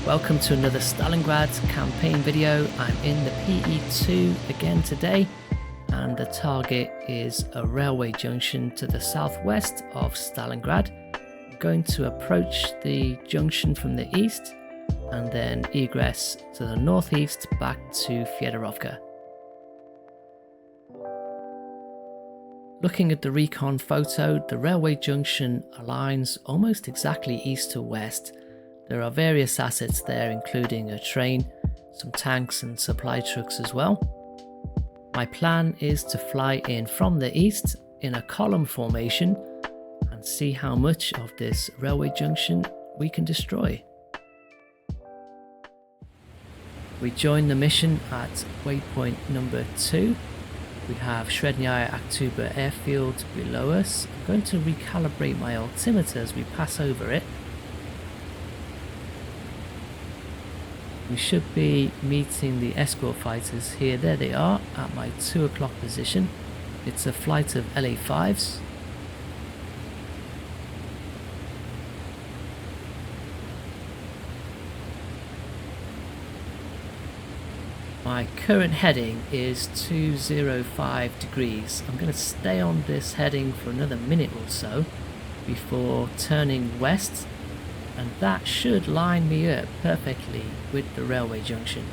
Welcome to another Stalingrad campaign video. I'm in the Pe-2 again today, and the target is a railway junction to the southwest of Stalingrad. I'm going to approach the junction from the east and then egress to the northeast back to Fedorovka. Looking at the recon photo, the railway junction aligns almost exactly east to west. There are various assets there, including a train, some tanks and supply trucks as well. My plan is to fly in from the east in a column formation and see how much of this railway junction we can destroy. We join the mission at waypoint number 2. We have Srednyaya Aktuba Airfield below us. I'm going to recalibrate my altimeter as we pass over it. We should be meeting the escort fighters here. There they are at my 2 o'clock position. It's a flight of LA-5s. My current heading is 205 degrees. I'm going to stay on this heading for another minute or so before turning west, and that should line me up perfectly with the railway junction.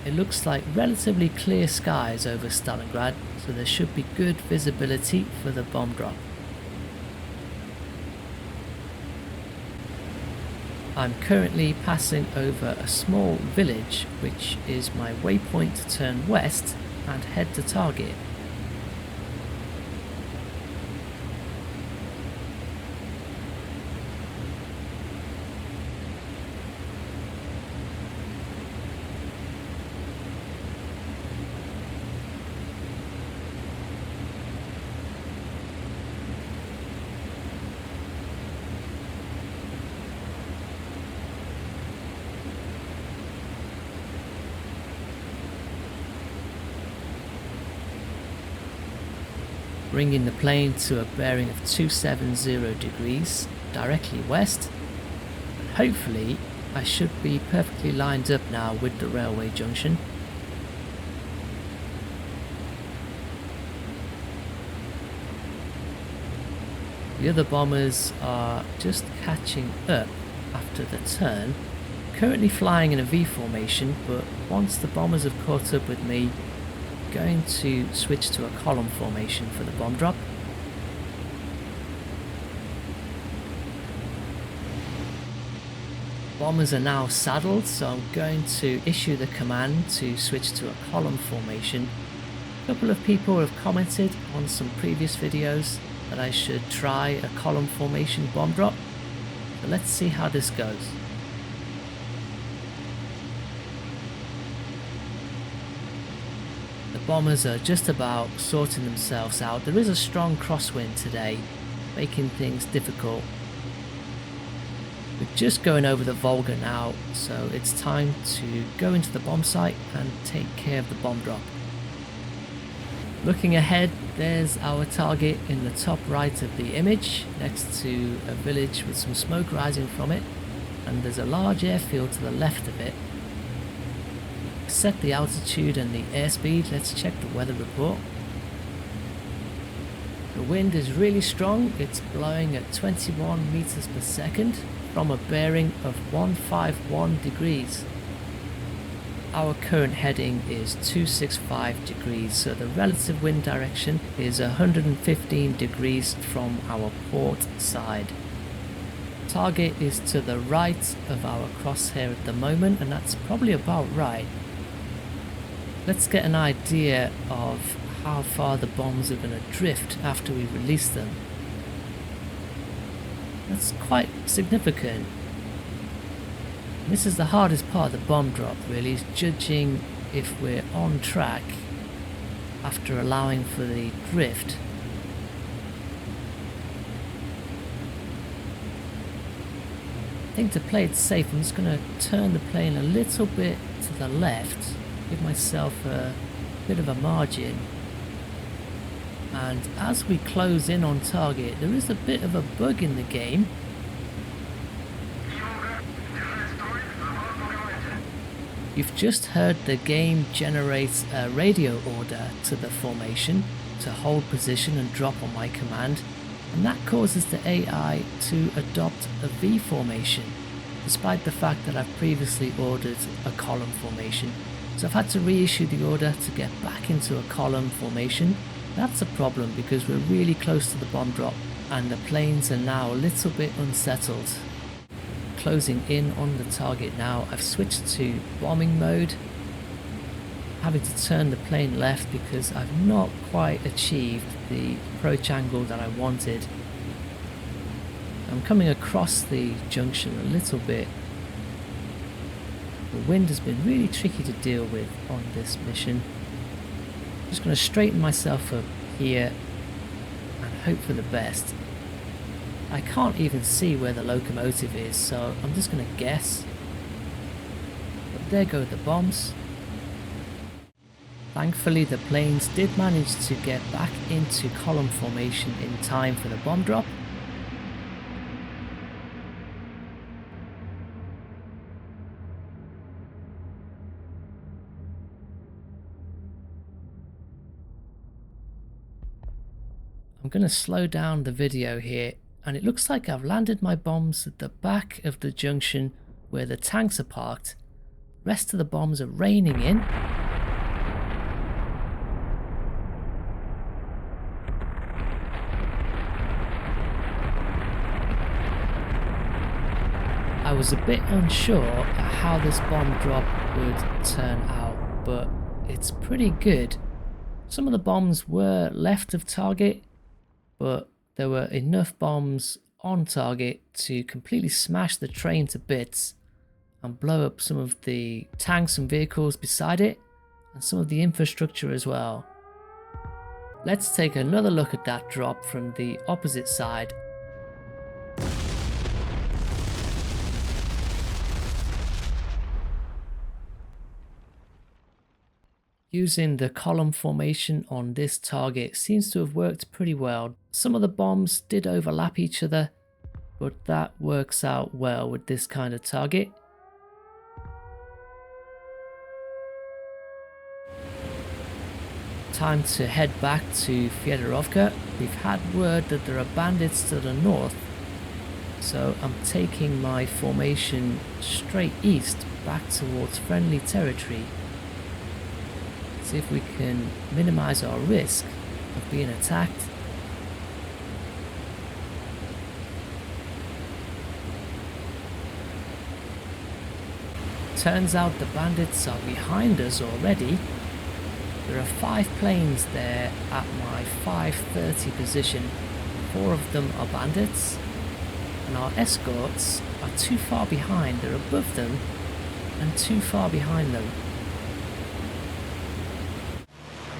It looks like relatively clear skies over Stalingrad, so there should be good visibility for the bomb drop. I'm currently passing over a small village, which is my waypoint to turn west and head to target. Bringing the plane to a bearing of 270 degrees directly west. Hopefully I should be perfectly lined up now with the railway junction. The other bombers are just catching up after the turn. Currently flying in a V formation, but once the bombers have caught up with me, going to switch to a column formation for the bomb drop. Bombers are now saddled, so I'm going to issue the command to switch to a column formation. A couple of people have commented on some previous videos that I should try a column formation bomb drop, so let's see how this goes. Bombers are just about sorting themselves out. There is a strong crosswind today, making things difficult. We're just going over the Volga now, so it's time to go into the bomb site and take care of the bomb drop. Looking ahead, there's our target in the top right of the image, next to a village with some smoke rising from it, and there's a large airfield to the left of it. Set the altitude and the airspeed. Let's check the weather report. The wind is really strong. It's blowing at 21 meters per second from a bearing of 151 degrees. Our current heading is 265 degrees, so the relative wind direction is 115 degrees from our port side. Target is to the right of our crosshair at the moment, and that's probably about right. Let's get an idea of how far the bombs are going to drift after we release them. That's quite significant. This is the hardest part of the bomb drop, really, is judging if we're on track after allowing for the drift. I think to play it safe, I'm just going to turn the plane a little bit to the left. Give myself a bit of a margin, and as we close in on target, there is a bit of a bug in the game. You've just heard the game generate a radio order to the formation to hold position and drop on my command, and that causes the AI to adopt a V formation, despite the fact that I've previously ordered a column formation. So I've had to reissue the order to get back into a column formation. That's a problem because we're really close to the bomb drop and the planes are now a little bit unsettled. Closing in on the target now, I've switched to bombing mode, having to turn the plane left because I've not quite achieved the approach angle that I wanted. I'm coming across the junction a little bit. The wind has been really tricky to deal with on this mission. I'm just going to straighten myself up here and hope for the best. I can't even see where the locomotive is, so I'm just going to guess. But there go the bombs. Thankfully the planes did manage to get back into column formation in time for the bomb drop. I'm going to slow down the video here, and it looks like I've landed my bombs at the back of the junction where the tanks are parked. The rest of the bombs are raining in. I was a bit unsure at how this bomb drop would turn out, but it's pretty good. Some of the bombs were left of target, but there were enough bombs on target to completely smash the train to bits and blow up some of the tanks and vehicles beside it and some of the infrastructure as well. Let's take another look at that drop from the opposite side. Using the column formation on this target seems to have worked pretty well. Some of the bombs did overlap each other, but that works out well with this kind of target. Time to head back to Fedorovka. We've had word that there are bandits to the north, so I'm taking my formation straight east back towards friendly territory. See if we can minimize our risk of being attacked. Turns out the bandits are behind us already. There are 5 planes there at my 5:30 position. 4 of them are bandits, and our escorts are too far behind. They're above them and too far behind them.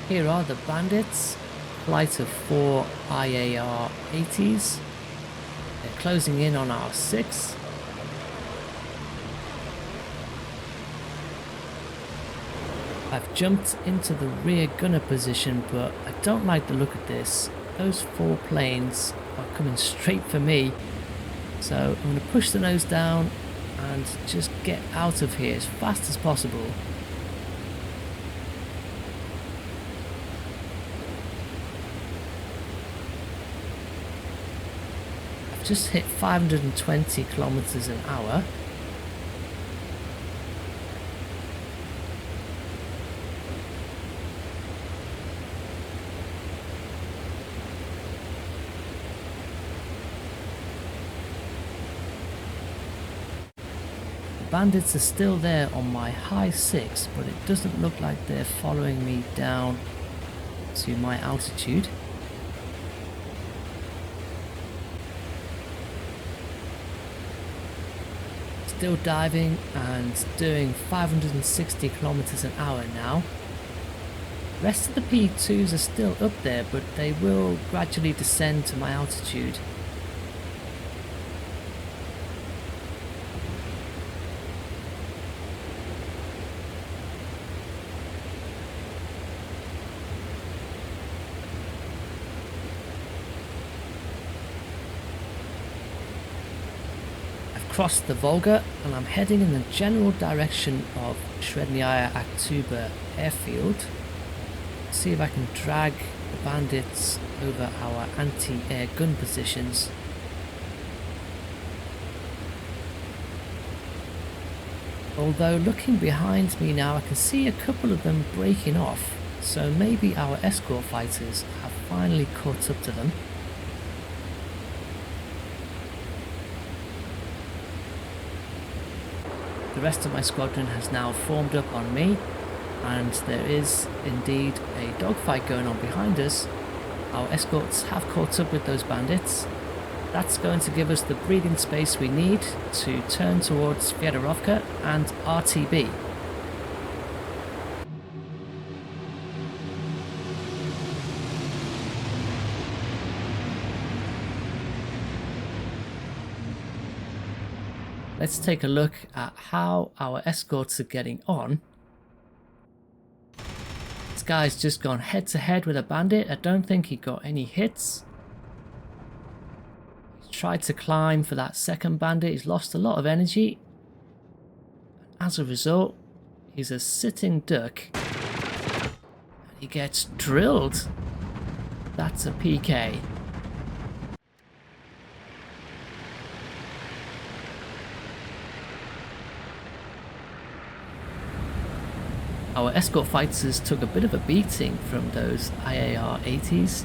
Here are the bandits, flight of 4 IAR-80s. They're closing in on our 6. I've jumped into the rear gunner position, but I don't like the look of this. Those 4 planes are coming straight for me. So I'm going to push the nose down and just get out of here as fast as possible. Just hit 520 kilometers an hour. The bandits are still there on my high 6, but it doesn't look like they're following me down to my altitude. Still diving and doing 560 kilometers an hour now. The rest of the Pe-2s are still up there, but they will gradually descend to my altitude. crossed the Volga and I'm heading in the general direction of Srednyaya Aktuba Airfield. See if I can drag the bandits over our anti-air gun positions. Although looking behind me now I can see a couple of them breaking off, so maybe our escort fighters have finally caught up to them. The rest of my squadron has now formed up on me, and there is indeed a dogfight going on behind us. Our escorts have caught up with those bandits. That's going to give us the breathing space we need to turn towards Fedorovka and RTB. Let's take a look at how our escorts are getting on. This guy's just gone head to head with a bandit. I don't think he got any hits. He's tried to climb for that second bandit. He's lost a lot of energy. As a result, he's a sitting duck. And he gets drilled. That's a PK. Our escort fighters took a bit of a beating from those IAR-80s,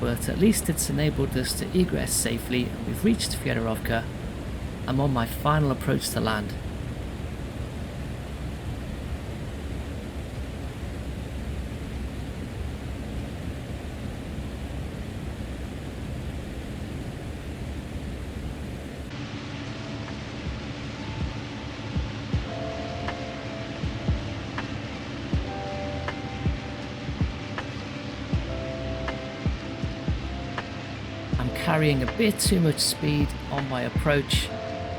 but at least it's enabled us to egress safely and we've reached Fedorovka. I'm on my final approach to land. Carrying a bit too much speed on my approach,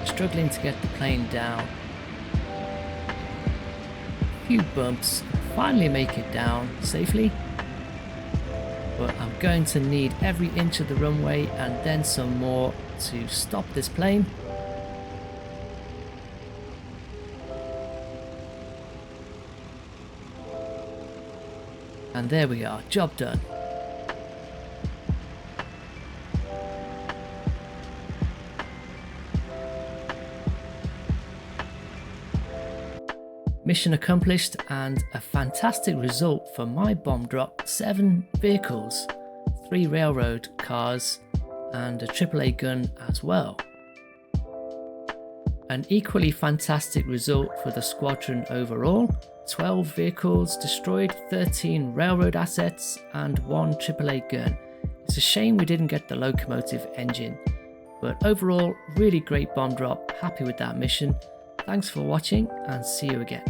struggling to get the plane down. A few bumps, finally make it down safely, but I'm going to need every inch of the runway and then some more to stop this plane. And there we are, job done. Mission accomplished and a fantastic result for my bomb drop. 7 vehicles, 3 railroad cars and a AAA gun as well. An equally fantastic result for the squadron overall. 12 vehicles destroyed, 13 railroad assets and 1 AAA gun. It's a shame we didn't get the locomotive engine, but overall really great bomb drop. Happy with that mission. Thanks for watching and see you again.